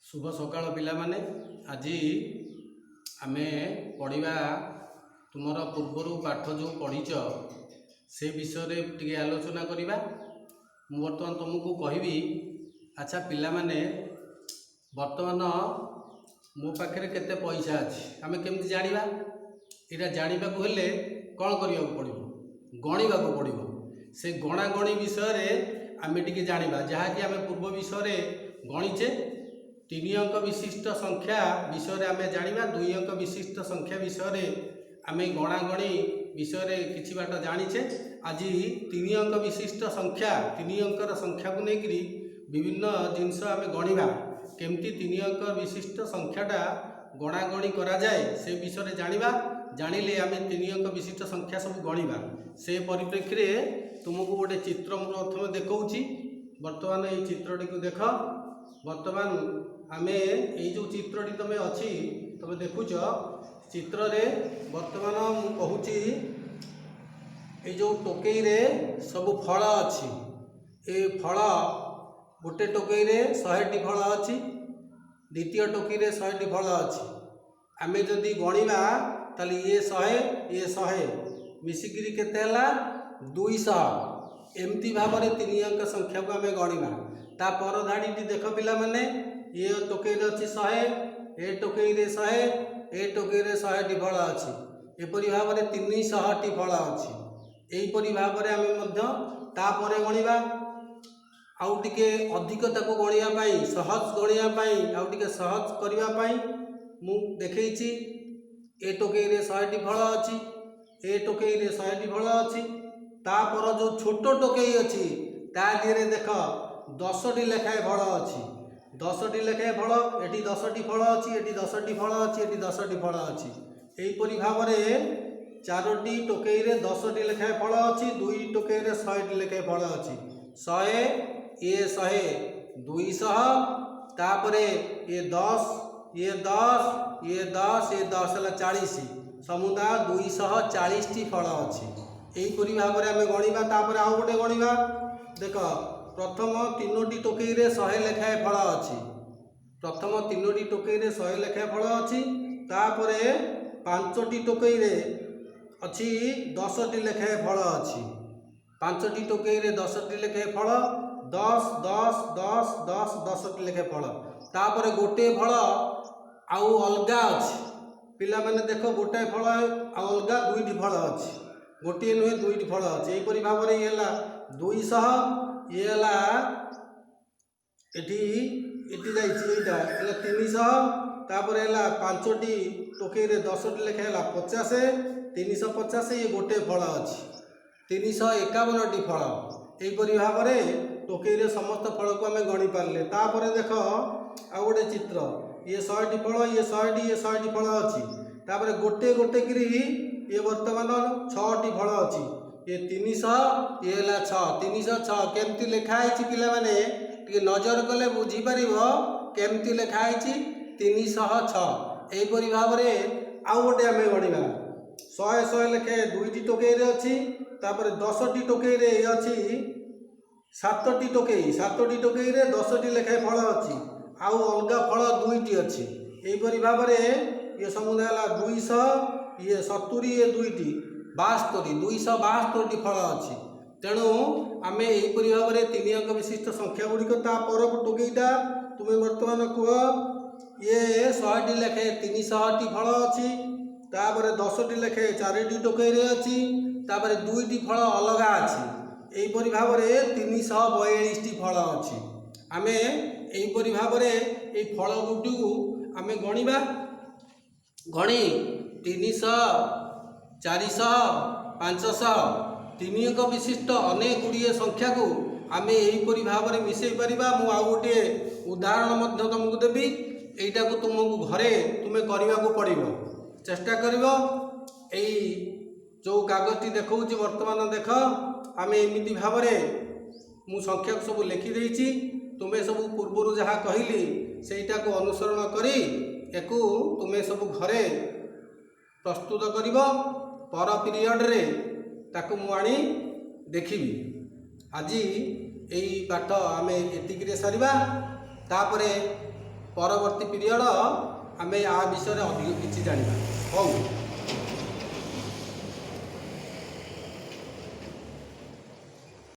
शुभ सकाळ पिलामाने आज आमे पढ़िबा तुमर पूर्वर पाठ जो पढ़ीच से विषय टे आलोचना करिबा। मु वर्तमान तुमको कहबी अच्छा पिलामाने वर्तमान मो पाखे केते पैसा अच्छी आमे केमती जानिबा। एटा जानिबा को हेले कौन करिया पड़िबो गणिबा को पड़िबो। से गणागणी विषय आमे टिके जानिबा जहाँकि आमे पूर्व विषय गणिचे 3 अंक विशिष्ट संख्या विषय आमे जानिबा। 2 अंक विशिष्ट संख्या विषय आमे गणागणी विषय किछि बाट जानिचे। आज 3 अंक विशिष्ट संख्या 3 अंकर संख्या को लेकरी विभिन्न जिनस आमे गणिबा केमती 3 अंक विशिष्ट संख्याटा गणागणी करा जाए से विषय जानिबा। जानिले आमे 3 अंक विशिष्ट संख्या सब गणिबा। से परिप्रेक्षी रे तुमको गोटे चित्र मु प्रथम देखौछि। वर्तमान ये चित्रटी को देख। वर्तमान आमे ये जो चित्रटी तमे अछि तमे देखुछ चित्र रे वर्तमान मु कहूछि ये जो टोकई रे सब फल अछि। ए फल गोटे टोकई रे 100टी फल अछि, द्वितीय टोकई रे 100टी फल अछि। आमे जदि गणिबा ताली ये 100 मिसिकिरी केते हला 200 एमती भाव में 3 अंक संख्या को आमे गणिबा। ता पर धाड़ी देख पिला माने ये टोकई रे अछि 100, ए टोकई रे 100, ए टोकई रे 100टी फल अछि। एपरि भाव में 300टी फल अछि। एपरि भाव में आमे मध्य ता परे गणिबा। आउ टिके अधिक ताको गणिया पई सहज गणिया पई आउ टिके सहज करिया पई मु देखैछि। ए टोकई रे 100टी फल अछि, ए टोकई रे 100टी फल अछि। ता पर जो छोटो टोकई अछि ता दिरे देख 10टी लेखाए फल अछि। 10टी लेखाए फल एटी 10टी फल अछि, एटी 10टी फल अछि, एटी 10टी फल अछि। एई परि भाव में 4टी टोकई रे 10टी लेखाए फल अछि, 2 टोकई रे 100टी लेखाए फल अछि। 100 ये 100 200 तापरे ये 10 ये 10 ये 10 ये 10 हला 40 समुदाय 240टी फल अछि। एई परि भाव में आमे गणिबा। तापर आउ गोटे गणिबा देख प्रथम 3टी टोकई रे 100 लेखाए फल अछि। प्रथम 3टी टोकई रे 100 लेखाए फल अछि। तापरे 5टी टोकई रे अछि 10टी लेखाए फल अछि। 5टी टोकई रे 10टी लेखाए फल 10 10 10 10 10टी लेखाए फल। तापरे गोटे फल आउ अलगा अछि। पिला माने देखो गोटे फल आउ अलगा 2टी फल अछि। गोटे नुहे 2टी फल अछि। एई परि भाव में ये हला 200 ये हला एटी जाइछि एटा हला 300 तापर हला 5टी टोकई रे 10टी लेखा हला 50 350 ये गोटे फल अछि। 351टी फल। एई परि भाव में टोकई रे समस्त फल को आमे गणि पारले। तापर देख आ गोटे चित्र ये 100टी फल ये 100टी ये 100टी फल अछि। तापर गोटे गोटे करी ये वर्तमान 6टी फल अछि। ये 300 ये हला 6 306 केमती लेखा आइछि पिला माने टिके नजर कले बुझी परिबो केमती लेखा आइछि 306। एई परि भाव में आउ गोटे आमे गणिबा 100 लेखे 2टी टोकई रे अछि। तापर 10टी टोकई रे अछि 7टी टोकई 7टी टोकई रे 10टी लेखाए फल अछि। आउ अलगा फल 2टी अछि। एई परि भाव में ये समुदाय हला 200 ये 70 ये 2टी 72 272टी फल अछि। तेणु आमे एई परि भाव में 3 अंक विशिष्ट संख्या गुड़िक ता पर टोकईटा तुमे वर्तमान कह ये 100टी लेखे 300टी फल अछि। तापर 10टी लेखे 4टी टोकई रे अछि। तापर 2टी फल अलगा अछि। एई परि भाव में 342टी फल अछि। आमे एई परि भाव में एई फल गुडी को आमे गणिबा। गणी 300 400 500 3 अंक विशिष्ट अनेक गुड़िए संख्या को आमे एई परि भाव में मिसई परिबा। मु आ गोटे उदाहरण मध्य तुमको देबी। एइटा को तुमको घरे तुमे करिबा को पड़िबो चेष्टा करिवो। एई जो कागजटी देखौछि वर्तमान देख आमे एमिति भाव में मु संख्या को सब लिखि देइछि। तुमे सब पूर्वरु जहा कहिली सेटा को अनुसरण करी एकु तुमे सब घरे प्रस्तुत करिवो। पर पीरियड रे ताकु मु आनी देखिबी। आज एई पाठ आमे एतिकिरे सारिबा। तापरे ପରବର୍ତ୍ତୀ ପିରିୟଡ଼ ଆମେ ଆ ବିଷୟରେ ଅଧିକ କିଛି ଜାଣିବା। ହଉ।